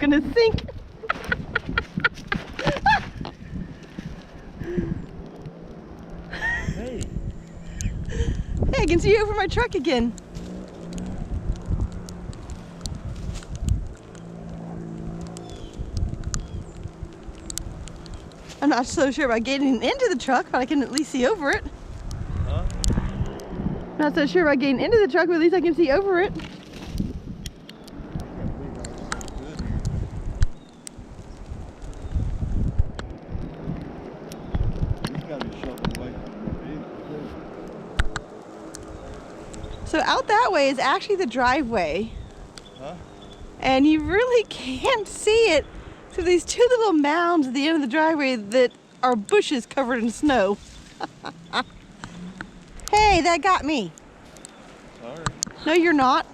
gonna sink. Hey. Hey, I can see you over my truck again. I'm not so sure about getting into the truck, but I can at least see over it. Huh? Not so sure about getting into the truck, but at least I can see over it. So out that way is actually the driveway. Huh? And you really can't see it through these two little mounds at the end of the driveway that are bushes covered in snow. Hey, that got me. Sorry. No, you're not.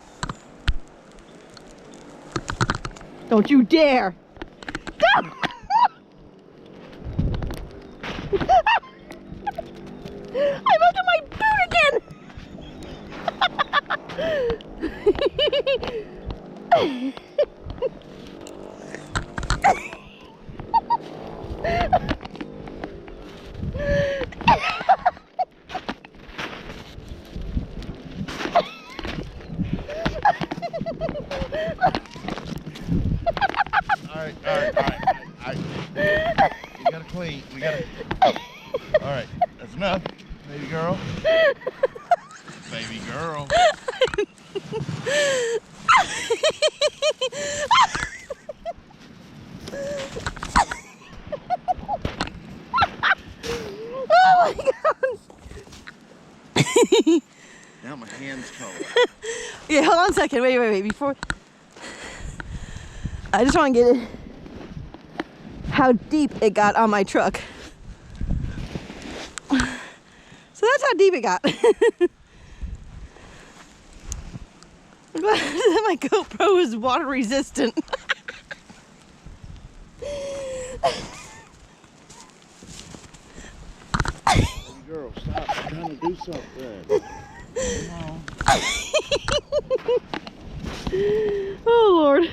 Don't you dare. I'm up to my boot again. All right. We gotta clean. All right, that's enough, baby girl. Baby girl. Oh my God. Now my hand's cold. Yeah, hold on a second. Wait. Before. I just want to get it. How deep it got on my truck. So that's how deep it got. I'm glad that my GoPro is water resistant. Baby girl, stop. I'm trying to do something. Come on. Oh Lord.